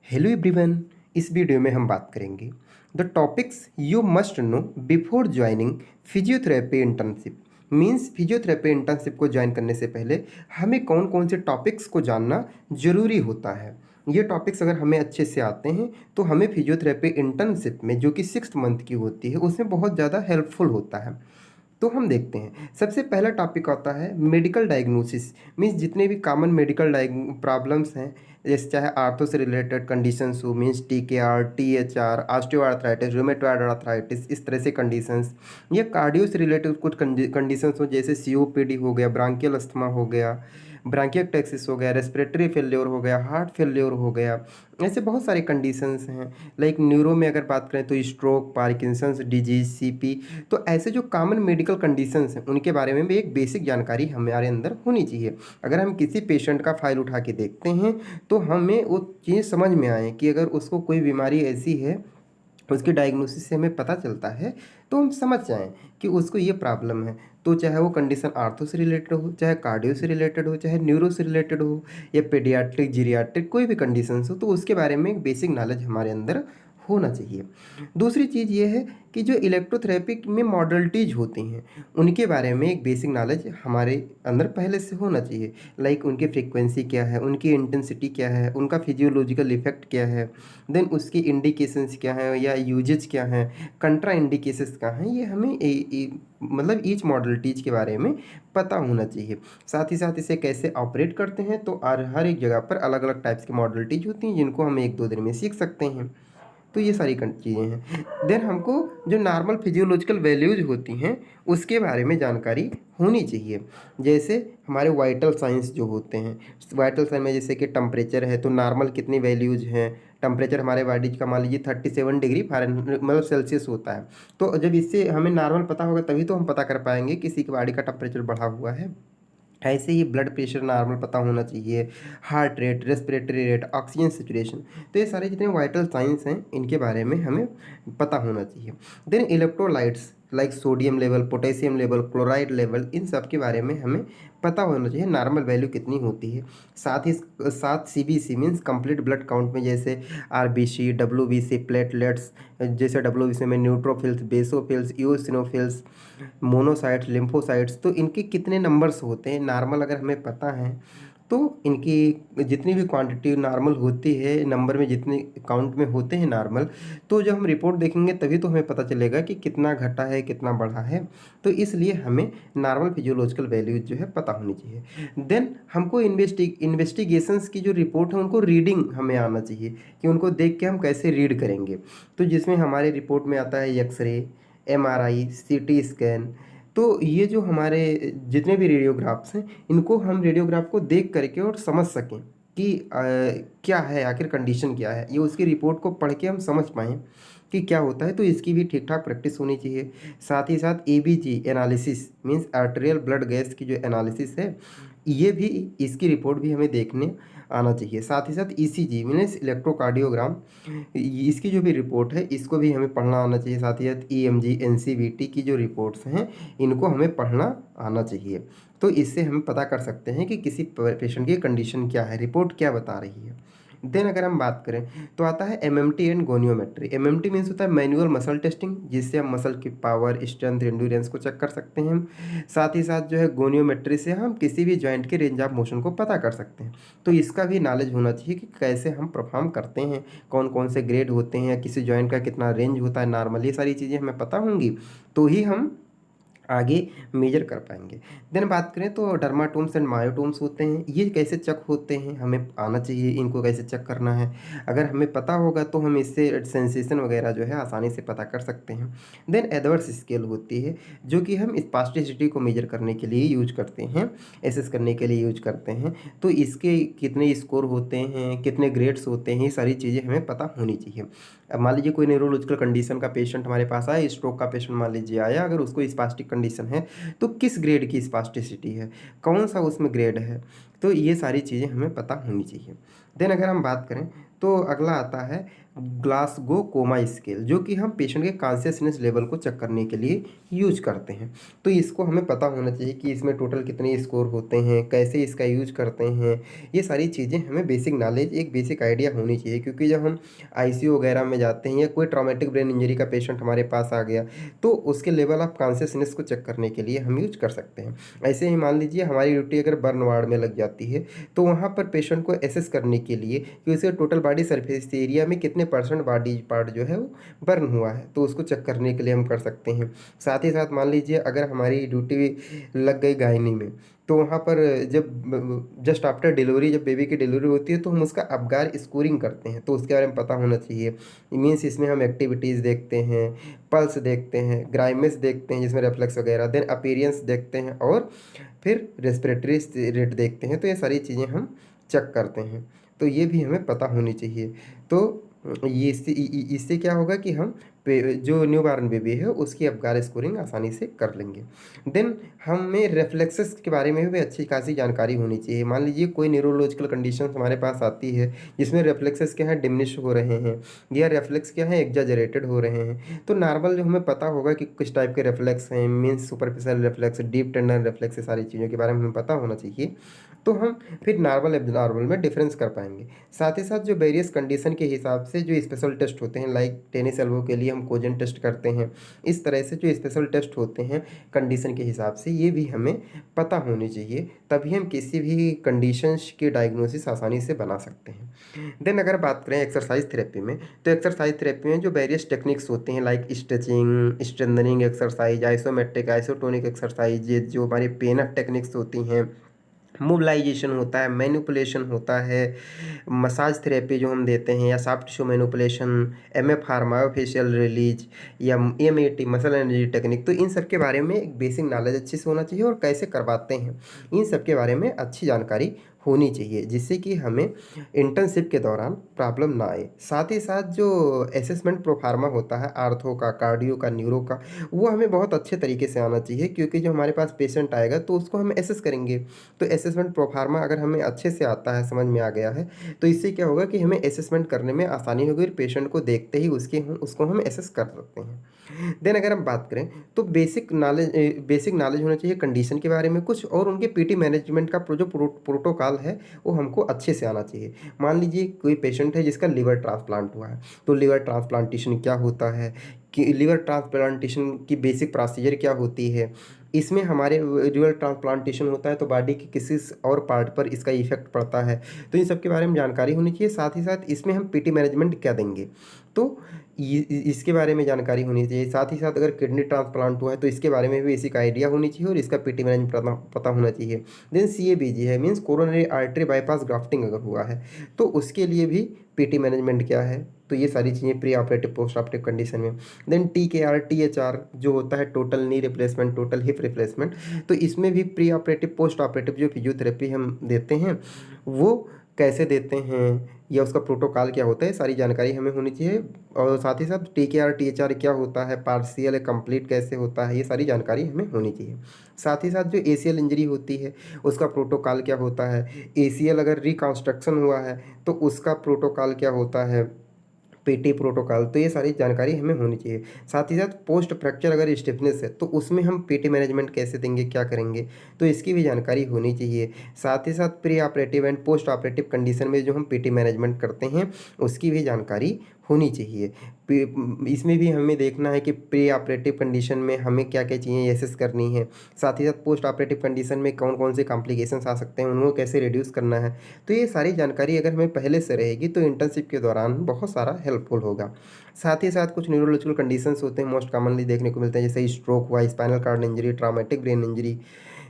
Hello everyone. इस video में हम बात करेंगे the topics you must know before joining physiotherapy internship. Means physiotherapy internship को ज्वाइन करने से पहले हमें कौन कौन से टॉपिक्स को जानना ज़रूरी होता है। ये टॉपिक्स अगर हमें अच्छे से आते हैं तो हमें फिजियोथेरेपी इंटर्नशिप में जो कि 6 मंथ की होती है उसमें बहुत ज़्यादा हेल्पफुल होता है। तो हम देखते हैं, सबसे पहला टॉपिक आता है मेडिकल डायग्नोसिस। मीन्स जितने भी कॉमन मेडिकल प्रॉब्लम्स हैं, जैसे चाहे आर्थो से रिलेटेड कंडीशंस हो, means TKR, THR, osteoarthritis, rheumatoid arthritis, इस तरह से कंडीशंस, या कार्डियो से रिलेटेड कुछ कंडीशंस हो, जैसे COPD हो गया, ब्रांकियल अस्थमा हो गया, ब्रांकियोटेक्सिस हो गया, रेस्पिरेटरी फेल्योर हो गया, हार्ट फेल्योर हो गया। ऐसे बहुत सारे कंडीशंस हैं। लाइक न्यूरो में अगर बात करें तो स्ट्रोक, पार्किंसंस डिजीज, CP। तो ऐसे जो कॉमन मेडिकल कंडीशंस हैं उनके बारे में भी एक बेसिक जानकारी हमारे अंदर होनी चाहिए। अगर हम किसी पेशेंट का फाइल उठा के देखते हैं तो हमें वो चीज़ समझ में आए कि अगर उसको कोई बीमारी ऐसी है, उसकी डायग्नोसिस से हमें पता चलता है, तो हम समझ जाएं कि उसको ये प्रॉब्लम है। तो चाहे वो कंडीशन आर्थो से रिलेटेड हो, चाहे कार्डियो से रिलेटेड हो, चाहे न्यूरो से रिलेटेड हो, या पेडियाट्रिक, जीरियाट्रिक, कोई भी कंडीशंस हो, तो उसके बारे में एक बेसिक नॉलेज हमारे अंदर होना चाहिए। दूसरी चीज़ ये है कि जो इलेक्ट्रोथेरेपी में मॉडलिटीज़ होती हैं उनके बारे में एक बेसिक नॉलेज हमारे अंदर पहले से होना चाहिए। लाइक उनकी फ्रीक्वेंसी क्या है, उनकी इंटेंसिटी क्या है, उनका फिजियोलॉजिकल इफेक्ट क्या है, देन उसकी इंडिकेशंस क्या हैं या यूजेज क्या हैं, कंट्रा इंडिकेशंस क्या हैं, ये हमें मतलब ईच मॉडलिटीज़ के बारे में पता होना चाहिए। साथ ही साथ इसे कैसे ऑपरेट करते हैं, तो हर एक जगह पर अलग अलग टाइप्स की मॉडलिटीज़ होती हैं जिनको हम 1-2 दिन में सीख सकते हैं। तो ये सारी चीज़ें हैं। देन हमको जो नॉर्मल फिजियोलॉजिकल वैल्यूज होती हैं उसके बारे में जानकारी होनी चाहिए। जैसे हमारे वाइटल साइंस जो होते हैं, वाइटल साइन में जैसे कि टेम्परेचर है तो नॉर्मल कितनी वैल्यूज हैं। टेम्परेचर हमारे बॉडी का मान लीजिए 37 डिग्री फ़ारेनहीट मतलब सेल्सियस होता है। तो जब इससे हमें नॉर्मल पता होगा तभी तो हम पता कर पाएंगे किसी की बॉडी का टेम्परेचर बढ़ा हुआ है। ऐसे ही ब्लड प्रेशर नॉर्मल पता होना चाहिए, heart rate, respiratory rate, oxygen situation. तो ये सारे जितने वाइटल साइंस हैं इनके बारे में हमें पता होना चाहिए। Then electrolytes like sodium level, potassium level, chloride level, इन सब के बारे में हमें पता होना चाहिए नॉर्मल वैल्यू कितनी होती है। साथ ही साथ CBC means complete blood count में, जैसे RBC, WBC, प्लेटलेट्स, जैसे WBC में neutrophils, basophils, eosinophils, monocytes, lymphocytes, तो इनके कितने नंबर्स होते हैं नॉर्मल अगर हमें पता है तो इनकी जितनी भी क्वांटिटी नॉर्मल होती है, नंबर में जितने काउंट में होते हैं नॉर्मल, तो जब हम रिपोर्ट देखेंगे तभी तो हमें पता चलेगा कि कितना घटा है कितना बढ़ा है। तो इसलिए हमें नॉर्मल फिजियोलॉजिकल वैल्यूज जो है पता होनी चाहिए। देन हमको इन्वेस्टिगेशंस की जो रिपोर्ट है उनको रीडिंग हमें आना चाहिए कि उनको देख के हम कैसे रीड करेंगे। तो जिसमें हमारे रिपोर्ट में आता है एक्सरे, MRI, CT स्कैन। तो ये जो हमारे जितने भी रेडियोग्राफ्स हैं इनको हम रेडियोग्राफ को देख करके और समझ सकें कि क्या है, आखिर कंडीशन क्या है, ये उसकी रिपोर्ट को पढ़ के हम समझ पाएँ कि क्या होता है। तो इसकी भी ठीक ठाक प्रैक्टिस होनी चाहिए। साथ ही साथ EBG analysis means arterial blood gas की जो एनालिसिस है, ये भी, इसकी रिपोर्ट भी हमें देखने आना चाहिए। साथ ही साथ ECG मीन्स इलेक्ट्रोकार्डियोग्राम, इसकी जो भी रिपोर्ट है इसको भी हमें पढ़ना आना चाहिए। साथ ही साथ EMG, NCVT की जो रिपोर्ट्स हैं इनको हमें पढ़ना आना चाहिए। तो इससे हम पता कर सकते हैं कि किसी पेशेंट की कंडीशन क्या है, रिपोर्ट क्या बता रही है। देन अगर हम बात करें तो आता है MMT एंड गोनियोमेट्री। MMT मीन्स होता है मैनुअल मसल टेस्टिंग, जिससे हम मसल की पावर, स्ट्रेंथ, एंड्योरेंस को चेक कर सकते हैं। साथ ही साथ जो है गोनियोमेट्री से हम किसी भी जॉइंट के रेंज ऑफ मोशन को पता कर सकते हैं। तो इसका भी नॉलेज होना चाहिए कि कैसे हम परफॉर्म करते हैं, कौन कौन से ग्रेड होते हैं, या किसी जॉइंट का कितना रेंज होता है नॉर्मल, ये सारी चीज़ें हमें पता होंगी तो ही हम आगे मेजर कर पाएंगे। देन बात करें तो डर्माटोम्स एंड मायोटोम्स होते हैं, ये कैसे चेक होते हैं हमें आना चाहिए, इनको कैसे चेक करना है। अगर हमें पता होगा तो हम इससे सेंसेशन वगैरह जो है आसानी से पता कर सकते हैं। देन एडवर्स स्केल होती है जो कि हम स्पास्टिसिटी को मेजर करने के लिए यूज करते हैं, एसेस करने के लिए यूज करते हैं। तो इसके कितने स्कोर होते हैं, कितने ग्रेड्स होते हैं, ये सारी चीज़ें हमें पता होनी चाहिए। अब मान लीजिए कोई न्यूरोलॉजिकल कंडीशन का पेशेंट हमारे पास आया, स्ट्रोक का पेशेंट मान लीजिए आया, अगर उसको स्पास्टिक कंडीशन है तो किस ग्रेड की स्पास्टिसिटी है, कौन सा उसमें ग्रेड है। तो ये सारी चीज़ें हमें पता होनी चाहिए। देन अगर हम बात करें तो अगला आता है ग्लासगो कोमा स्केल, जो कि हम पेशेंट के कॉन्शियसनेस लेवल को चेक करने के लिए यूज करते हैं। तो इसको हमें पता होना चाहिए कि इसमें टोटल कितने स्कोर होते हैं, कैसे इसका यूज करते हैं। ये सारी चीज़ें हमें बेसिक नॉलेज, एक बेसिक आइडिया होनी चाहिए, क्योंकि जब हम आईसीयू वगैरह में जाते हैं या कोई ट्रॉमेटिक ब्रेन इंजरी का पेशेंट हमारे पास आ गया, तो उसके लेवल ऑफ कॉन्शियसनेस को चेक करने के लिए हम यूज कर सकते हैं। ऐसे ही मान लीजिए हमारी ड्यूटी अगर बर्न वार्ड में लग जाती है, तो वहाँ पर पेशेंट को एसेस करने के लिए कि उसके टोटल बॉडी सरफेस एरिया में कितने परसेंट बॉडी पार्ट जो है वो बर्न हुआ है, तो उसको चेक करने के लिए हम कर सकते हैं। साथ ही साथ मान लीजिए अगर हमारी ड्यूटी लग गई गायनी में, तो वहाँ पर जब जस्ट आफ्टर डिलीवरी, जब बेबी की डिलीवरी होती है, तो हम उसका अपगार स्कोरिंग करते हैं, तो उसके बारे में पता होना चाहिए। मीन्स इसमें हम एक्टिविटीज़ देखते हैं, पल्स देखते हैं, ग्राइमेस देखते हैं जिसमें रिफ्लेक्स वगैरह, देन अपीयरेंस देखते हैं और फिर रेस्पिरेटरी रेट देखते हैं। तो ये सारी चीज़ें हम चेक करते हैं, तो ये भी हमें पता होनी चाहिए। तो ये इससे क्या होगा कि हम जो न्यू बॉर्न बेबी है उसकी अपगार स्कोरिंग आसानी से कर लेंगे। देन हमें रेफ्लेक्सेस के बारे में भी अच्छी खासी जानकारी होनी चाहिए। मान लीजिए कोई न्यूरोलॉजिकल कंडीशन हमारे पास आती है जिसमें रेफ्लेक्सेस क्या है डिमिनिश हो रहे हैं, या रेफ्लेक्स क्या है एग्जाजरेटेड हो रहे हैं, तो नॉर्मल जो हमें पता होगा कि किस टाइप के रेफ्लेक्स हैं, means superficial reflex, deep tender reflex, सारी चीज़ों के बारे में हमें पता होना चाहिए। तो हम फिर नॉर्मल एब्नॉर्मल में डिफरेंस कर पाएंगे। साथ ही साथ जो वेरियस कंडीशन के हिसाब से जो स्पेशल टेस्ट होते हैं, लाइक टेनिस एल्बो के लिए हम कोजन टेस्ट करते हैं, इस तरह से जो स्पेशल टेस्ट होते हैं कंडीशन के हिसाब से, ये भी हमें पता होनी चाहिए, तभी हम किसी भी कंडीशंस की डायग्नोसिस आसानी से बना सकते हैं। देन अगर बात करें एक्सरसाइज थेरेपी में, तो एक्सरसाइज थेरेपी में जो वेरियस टेक्निक्स होते हैं, like stretching, strengthening exercise, isometric, isotonic exercise, जो हमारी पेनअप टेक्निक्स होती हैं, मोबिलाइजेशन होता है, मैनिपुलेशन होता है, मसाज थेरेपी जो हम देते हैं, या soft tissue manipulation, MFR myofascial release, या एमएटी मसल एनर्जी टेक्निक, तो इन सब के बारे में एक बेसिक नॉलेज अच्छे से होना चाहिए, और कैसे करवाते हैं इन सब के बारे में अच्छी जानकारी होनी चाहिए, जिससे कि हमें इंटर्नशिप के दौरान प्रॉब्लम ना आए। साथ ही साथ जो असेसमेंट प्रोफार्मा होता है आर्थो का, कार्डियो का, न्यूरो का, वो हमें बहुत अच्छे तरीके से आना चाहिए, क्योंकि जो हमारे पास पेशेंट आएगा तो उसको हम एसेस करेंगे। तो असेसमेंट प्रोफार्मा अगर हमें अच्छे से आता है, समझ में आ गया है, तो इससे क्या होगा कि हमें असेसमेंट करने में आसानी होगी, और पेशेंट को देखते ही उसको हम असेस कर सकते हैं। देन अगर हम बात करें तो बेसिक नॉलेज होना चाहिए कंडीशन के बारे में कुछ, और उनके पीटी मैनेजमेंट का जो प्रोटोकॉल है वो हमको अच्छे से आना चाहिए। मान लीजिए कोई पेशेंट है जिसका लिवर ट्रांसप्लांट हुआ है, तो लिवर ट्रांसप्लांटेशन क्या होता है, कि लिवर ट्रांसप्लांटेशन की बेसिक प्रोसीजर क्या होती है, इसमें हमारे लिवर ट्रांसप्लांटेशन होता है तो बॉडी के किसी और पार्ट पर इसका इफेक्ट पड़ता है, तो इन सब के बारे में जानकारी होनी चाहिए। साथ ही साथ इसमें हम पीटी मैनेजमेंट क्या देंगे, तो इसके बारे में जानकारी होनी चाहिए। साथ ही साथ अगर किडनी ट्रांसप्लांट हुआ है तो इसके बारे में भी बेसिक आइडिया होनी चाहिए, और इसका पीटी मैनेजमेंट पता होना चाहिए। देन सीएबीजी है, means coronary artery bypass grafting अगर हुआ है, तो उसके लिए भी पीटी मैनेजमेंट क्या है, तो ये सारी चीज़ें pre operative post operative condition में। देन टीएचआर जो होता है total knee replacement, total hip replacement, तो इसमें भी प्री ऑपरेटिव पोस्ट ऑपरेटिव जो फिजियोथेरेपी हम देते हैं वो कैसे देते हैं, या उसका प्रोटोकॉल क्या होता है, सारी जानकारी हमें होनी चाहिए। और साथ ही साथ टीकेआर टीएचआर क्या होता है, पार्शियल या कंप्लीट कैसे होता है, ये सारी जानकारी हमें होनी चाहिए। साथ ही साथ जो एसीएल इंजरी होती है उसका प्रोटोकॉल क्या होता है, एसीएल अगर रिकंस्ट्रक्शन हुआ है तो उसका प्रोटोकॉल क्या होता है, पीटी प्रोटोकॉल, तो ये सारी जानकारी हमें होनी चाहिए। साथ ही साथ पोस्ट फ्रैक्चर अगर स्टिफनेस है तो उसमें हम पीटी मैनेजमेंट कैसे देंगे, क्या करेंगे, तो इसकी भी जानकारी होनी चाहिए। साथ ही साथ pre operative and post operative condition में जो हम पीटी मैनेजमेंट करते हैं उसकी भी जानकारी होनी चाहिए। इसमें भी हमें देखना है कि प्री ऑपरेटिव कंडीशन में हमें क्या क्या चीज़ें एसेस करनी है। साथ ही साथ पोस्ट ऑपरेटिव कंडीशन में कौन कौन से कॉम्प्लिकेशंस आ सकते हैं, उनको कैसे रिड्यूस करना है। तो ये सारी जानकारी अगर हमें पहले से रहेगी तो इंटर्नशिप के दौरान बहुत सारा हेल्पफुल होगा। साथ ही साथ कुछ न्यूरोलॉजिकल कंडीशंस होते हैं, मोस्ट कॉमनली देखने को मिलते हैं, जैसे स्ट्रोक हुआ, spinal cord injury, traumatic brain injury,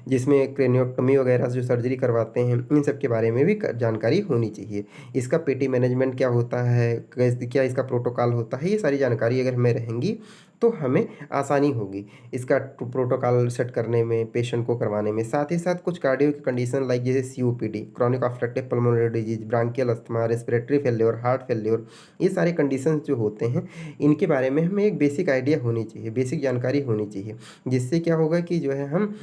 जिसमें क्रेनियोटॉमी वगैरह जो सर्जरी करवाते हैं, इन सब के बारे में भी जानकारी होनी चाहिए। इसका पीटी मैनेजमेंट क्या होता है, क्या इसका प्रोटोकॉल होता है, ये सारी जानकारी अगर हमें रहेंगी तो हमें आसानी होगी इसका प्रोटोकॉल सेट करने में, पेशेंट को करवाने में। साथ ही साथ कुछ कार्डियो की कंडीशन लाइक जैसे COPD, chronic obstructive pulmonary disease, branchial asthma, respiratory failure, heart failure, ये सारे कंडीशंस जो होते हैं इनके बारे में हमें एक बेसिक आइडिया होनी चाहिए, बेसिक जानकारी होनी चाहिए, जिससे क्या होगा कि जो है हम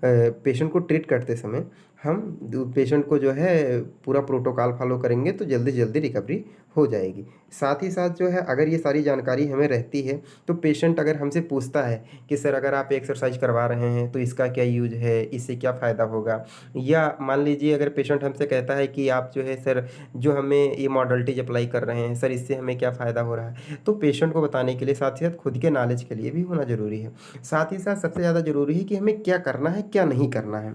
पेशेंट को ट्रीट करते समय हम पेशेंट को जो है पूरा प्रोटोकॉल फॉलो करेंगे तो जल्दी से जल्दी रिकवरी हो जाएगी। साथ ही साथ जो है अगर ये सारी जानकारी हमें रहती है तो पेशेंट अगर हमसे पूछता है कि सर अगर आप एक्सरसाइज करवा रहे हैं तो इसका क्या यूज़ है, इससे क्या फ़ायदा होगा? या मान लीजिए अगर पेशेंट हमसे कहता है कि आप जो है सर जो हमें ये मॉडलिटीज़ अप्लाई कर रहे हैं सर इससे हमें क्या फ़ायदा हो रहा है? तो पेशेंट को बताने के लिए साथ ही साथ खुद के नॉलेज के लिए भी होना ज़रूरी है। साथ ही साथ सबसे ज़्यादा ज़रूरी है कि हमें क्या करना है, क्या नहीं करना है।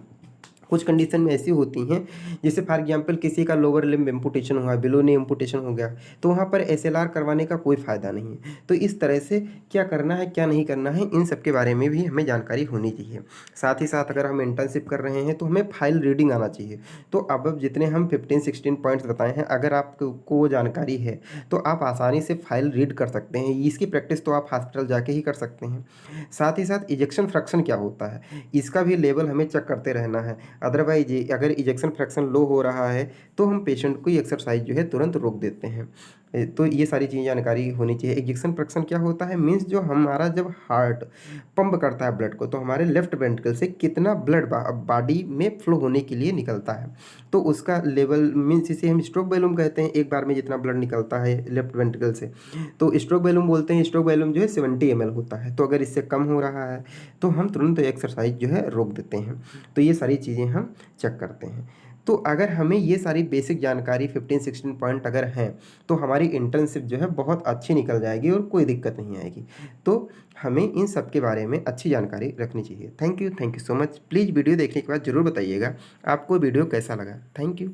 कुछ कंडीशन में ऐसी होती हैं, जैसे फॉर एग्ज़ाम्पल किसी का लोअर लिम्ब एम्पुटेशन हुआ, बिलो नी एम्पुटेशन हो गया, तो वहाँ पर एसएलआर करवाने का कोई फ़ायदा नहीं है। तो इस तरह से क्या करना है, क्या नहीं करना है, इन सब के बारे में भी हमें जानकारी होनी चाहिए। साथ ही साथ अगर हम इंटर्नशिप कर रहे हैं, तो हमें फाइल रीडिंग आना चाहिए। तो अब जितने हम 15-16 पॉइंट्स बताए हैं, अगर आपको वो जानकारी है, तो आप आसानी से फाइल रीड कर सकते हैं। इसकी प्रैक्टिस तो आप हॉस्पिटल जाके ही कर सकते हैं। साथ ही साथ इजेक्शन फ्रैक्शन क्या होता है, इसका भी लेवल हमें चेक करते रहना है। अदरवाइज़ ये अगर इजेक्शन फ्रैक्शन लो हो रहा है, तो हम पेशेंट को ये एक्सरसाइज़ जो है तुरंत रोक देते हैं। तो ये सारी चीज़ें जानकारी होनी चाहिए। इजेक्शन फ्रैक्शन क्या होता है मीन्स जो हमारा जब हार्ट पंप करता है ब्लड को, तो हमारे लेफ्ट वेंट्रिकल से कितना ब्लड बॉडी में फ्लो होने के लिए निकलता है। तो उसका लेवल मीन्स इसे हम स्ट्रोक वॉल्यूम कहते हैं, एक बार में जितना ब्लड निकलता है लेफ्ट वेंट्रिकल से। तो स्ट्रोक वॉल्यूम बोलते हैं, स्ट्रोक वॉल्यूम जो है 70 ml होता है। तो अगर इससे कम हो रहा है, तो हम तुरंत एक्सरसाइज़ जो है रोक देते हैं। तो ये सारी चीज़ें हम चेक करते हैं। तो अगर हमें ये सारी बेसिक जानकारी 15-16 पॉइंट अगर हैं, तो हमारी इंटर्नशिप जो है बहुत अच्छी निकल जाएगी और कोई दिक्कत नहीं आएगी। तो हमें इन सब के बारे में अच्छी जानकारी रखनी चाहिए। Thank you so much. Please video देखने के बाद ज़रूर बताइएगा आपको वीडियो कैसा लगा। Thank you.